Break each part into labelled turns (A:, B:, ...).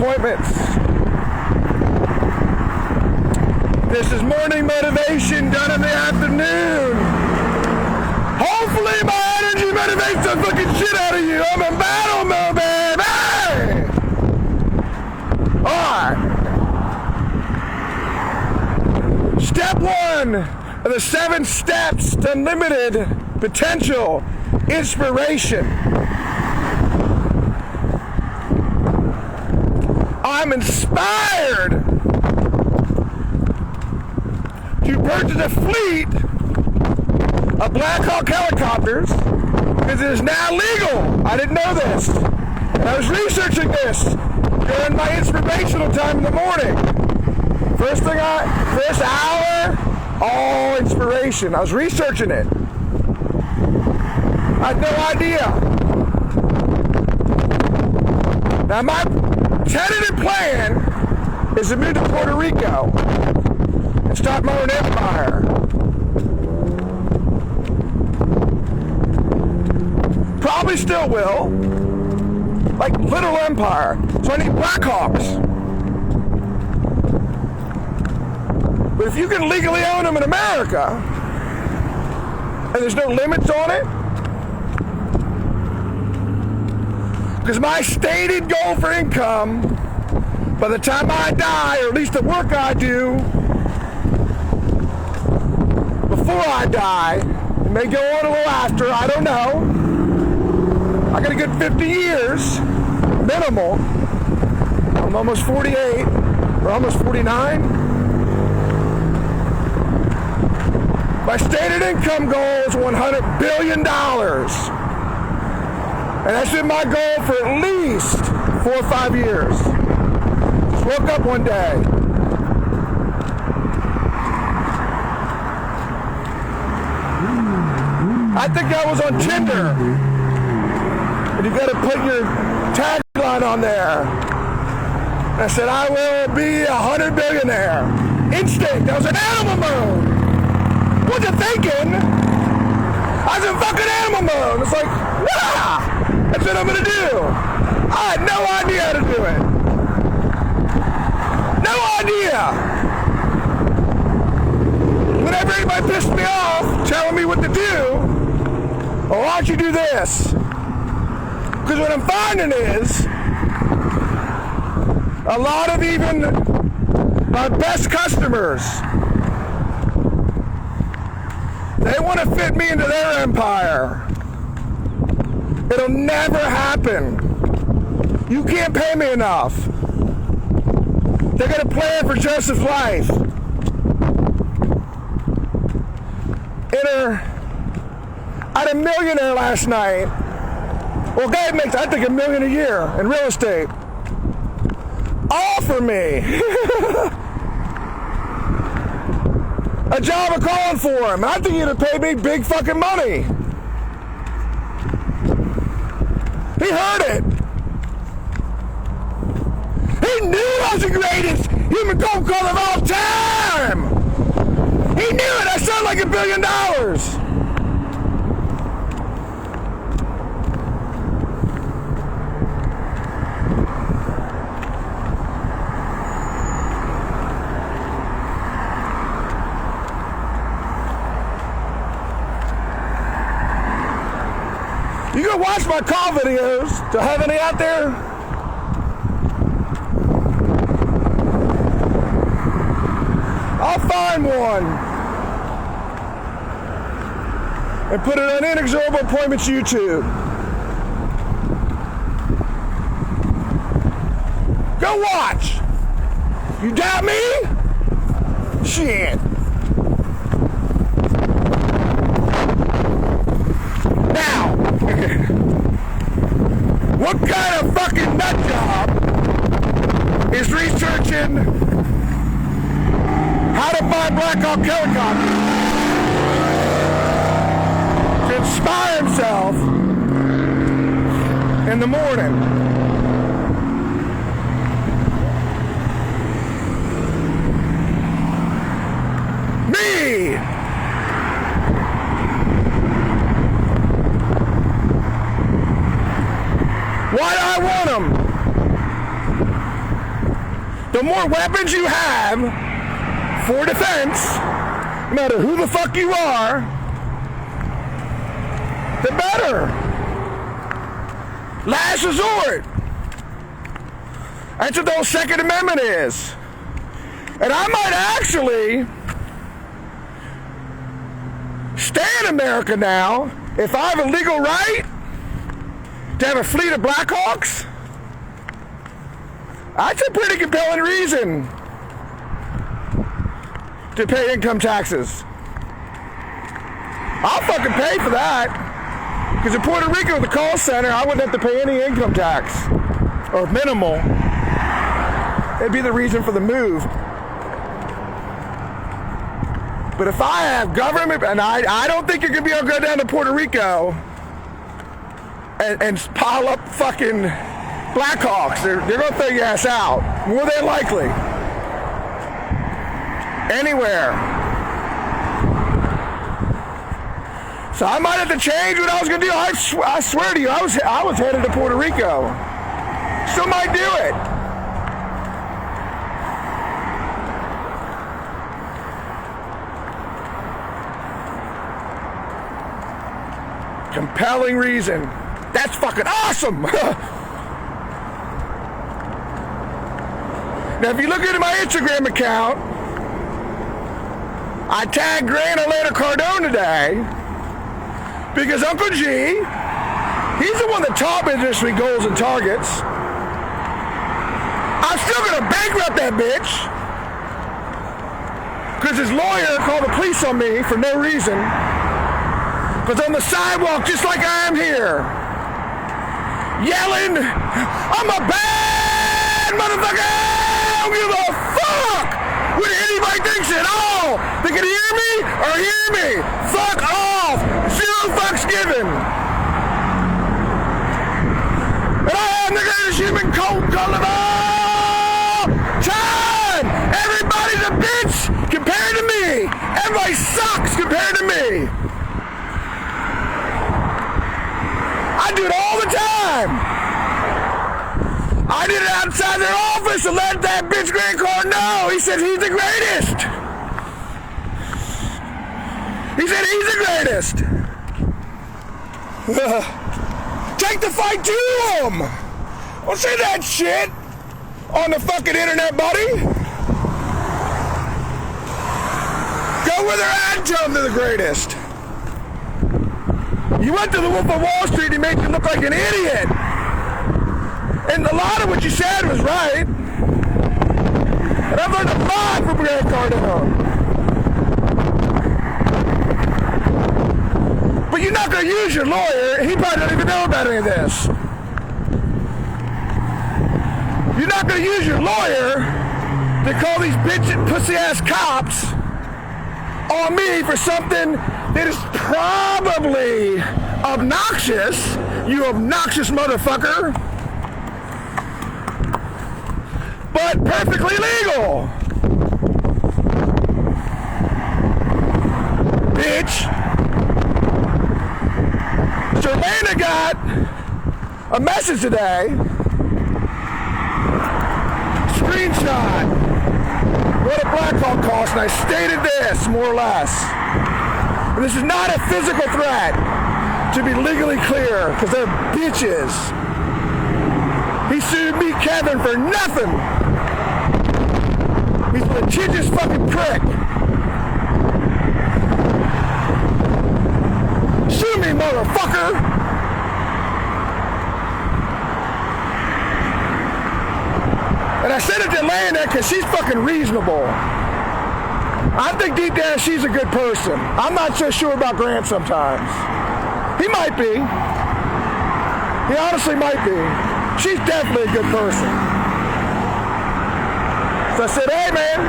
A: appointments. This is morning motivation done in the afternoon. Hopefully my energy motivates the fucking shit out of you. I'm in battle mode, baby! Alright. Step 1 of the 7 steps to unlimited potential inspiration. I'm inspired to purchase a fleet of Black Hawk helicopters because it is now legal. I didn't know this. And I was researching this during my inspirational time in the morning. First hour, all inspiration. I was researching it. I had no idea. Now my tentative plan is to move to Puerto Rico and start my own empire. Probably still will. Like little empire. So I need Blackhawks. But if you can legally own them in America, and there's no limits on it, because my stated goal for income, by the time I die, or at least the work I do, before I die, it may go on a little after, I don't know. I got a good 50 years, minimal. I'm almost 48, or almost 49. My stated income goal is $100 billion. And that's been my goal for at least 4 or 5 years. Just woke up one day. I think I was on Tinder. And you gotta put your tagline on there. And I said, I will be a 100 billionaire. Instinct, that was an animal mode. What you thinking? I was in fucking animal mode. It's like, wow, that's what I'm gonna do. I had no idea how to do it. No idea. Whenever anybody pissed me off telling me what to do, well, why don't you do this? Because what I'm finding is a lot of even my best customers, they want to fit me into their empire. It'll never happen. You can't pay me enough. They're going to plan for Joseph's life. I had a millionaire last night. Well, guy makes, I think, $1 million a year in real estate. Offer me a job of calling for him. I think he'd have paid me big fucking money. He heard it. He knew I was the greatest human cold caller of all time. He knew it. I sound like $1 billion. You can watch my call videos. Do I have any out there? I'll find one and put it on Inexorable Appointments YouTube. Go watch. You doubt me? Shit. Now, what kind of fucking nut job is researching how to buy Black Hawk helicopters to inspire himself in the morning? Me! Why do I want them? the more weapons you have for defense, no matter who the fuck you are, the better. Last resort. That's what the whole Second Amendment is. And I might actually stay in America now if I have a legal right to have a fleet of Blackhawks. That's a pretty compelling reason to pay income taxes. I'll fucking pay for that. Because in Puerto Rico, the call center, I wouldn't have to pay any income tax. Or minimal. It'd be the reason for the move. But if I have government, and I don't think you're going to be able to go down to Puerto Rico and pile up fucking Blackhawks. They're going to throw your ass out. More than likely. Anywhere. So I might have to change what I was going to do. I swear to you, I was headed to Puerto Rico. Still might do it. Compelling reason. That's fucking awesome. Now, if you look into my Instagram account, I tagged Grand Elena Cardone today because Uncle G, he's the one that taught me this week goals and targets. I'm still going to bankrupt that bitch because his lawyer called the police on me for no reason. Because on the sidewalk, just like I am here, yelling, I'm a bad motherfucker! I don't give a fuck what anybody thinks at all! They can hear me or hear me! Fuck off! Zero fucks given! And I am the greatest human cold color of all time! Everybody's a bitch compared to me! Everybody sucks compared to me! I do it all the time. I did it outside their office and let that bitch Grant Cardone know. He said he's the greatest. He said he's the greatest. Take the fight to him. Don't say that shit on the fucking internet, buddy. Go where they're at and tell them they're the greatest. You went to the Wolf of Wall Street, he made you look like an idiot. And a lot of what you said was right. And I've learned a lot from Grant Cardone. But you're not going to use your lawyer. He probably doesn't even know about any of this. You're not going to use your lawyer to call these bitch and pussy-ass cops on me for something that is probably obnoxious, you obnoxious motherfucker, but perfectly legal. Bitch. So Elena got a message today, screenshot what a Blackhawk costs, and I stated this, more or less. And this is not a physical threat, to be legally clear, because they're bitches. He sued me, Kevin, for nothing. He's a litigious fucking prick. Sue me, motherfucker! And I said it to Elena because she's fucking reasonable. I think deep down she's a good person. I'm not so sure about Grant sometimes. He might be. He honestly might be. She's definitely a good person. So I said, hey man,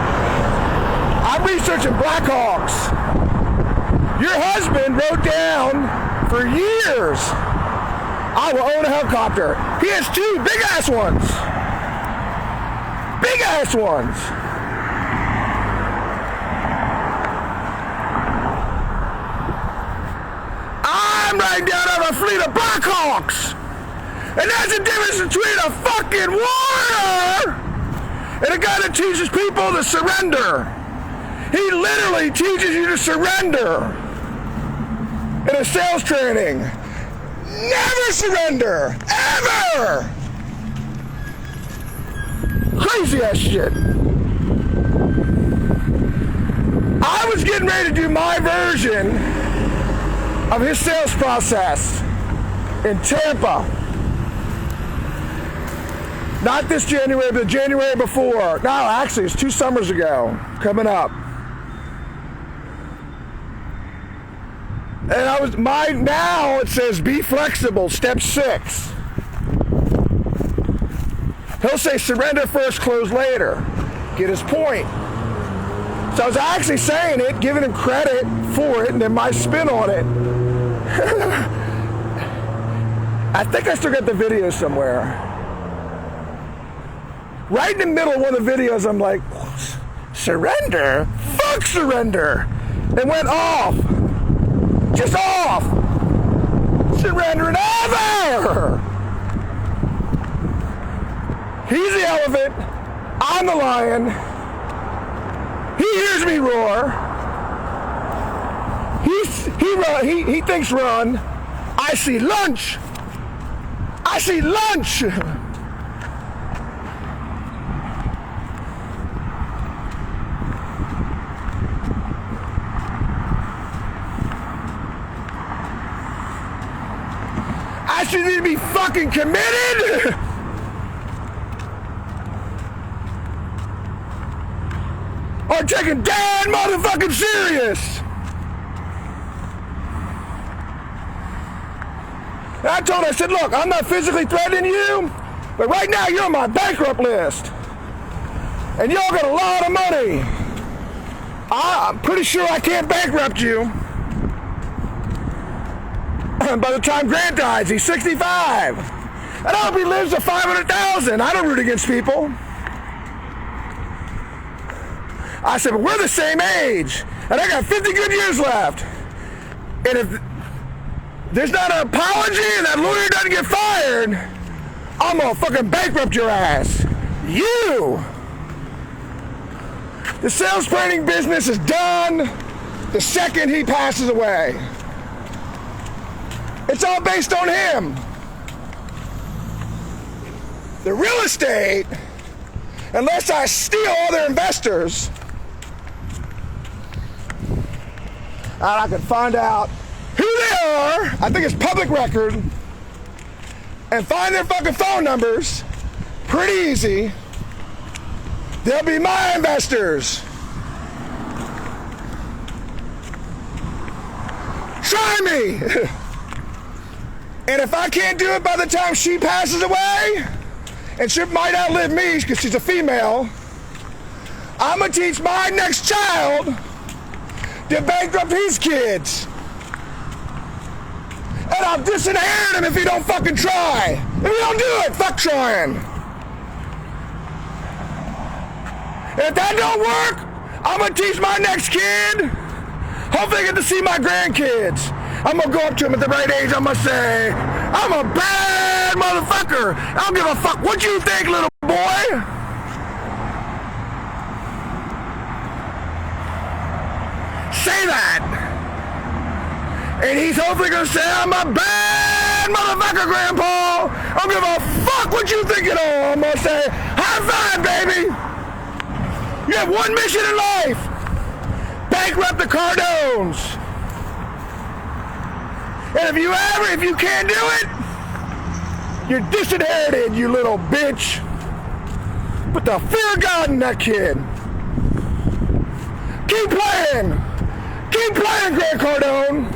A: I'm researching Blackhawks. Your husband wrote down for years, I will own a helicopter. He has two big ass ones. Big ass ones. I'm riding down on a fleet of Blackhawks. And that's the difference between a fucking warrior And a guy that teaches people to surrender. He literally teaches you to surrender in a sales training. Never surrender, ever. Crazy ass shit. I was getting ready to do my version of his sales process in Tampa. Not this January, but the January before. No, actually, it's 2 summers ago, coming up. And now it says be flexible, step 6. He'll say surrender first, close later. Get his point. So I was actually saying it, giving him credit for it, and then my spin on it. I think I still got the video somewhere. Right in the middle of one of the videos, I'm like, surrender? Fuck surrender. It went off. Just off. Surrender never. He's the elephant. I'm the lion. He hears me roar. He thinks run. I see lunch. I see lunch. I should need to be fucking committed. Or taking damn motherfucking serious. And I told her, I said, look, I'm not physically threatening you, but right now you're on my bankrupt list. And y'all got a lot of money. I'm pretty sure I can't bankrupt you. By the time Grant dies, he's 65. And I hope he lives to 500,000. I don't root against people. I said, but we're the same age. And I got 50 good years left. And if there's not an apology and that lawyer doesn't get fired, I'm gonna fucking bankrupt your ass. You! The sales training business is done the second he passes away. It's all based on him. The real estate, unless I steal all their investors, and I can find out who they are, I think it's public record, and find their fucking phone numbers, pretty easy, they'll be my investors. Try me! And if I can't do it by the time she passes away, and she might outlive me because she's a female, I'm gonna teach my next child to bankrupt his kids. And I'll disinherit him if he don't fucking try. If he don't do it, fuck trying. And if that don't work, I'm gonna teach my next kid. Hopefully I get to see my grandkids. I'm gonna go up to him at the right age. I'm gonna say, I'm a bad motherfucker. I don't give a fuck what you think, little boy. Say that. And he's hopefully gonna say, I'm a bad motherfucker, Grandpa. I don't give a fuck what you think at all. I'm gonna say, high five, baby. You have one mission in life. Bankrupt the Cardones. And if you can't do it, you're disinherited, you little bitch. Put the fear of God in that kid. Keep playing. Keep playing, Grant Cardone.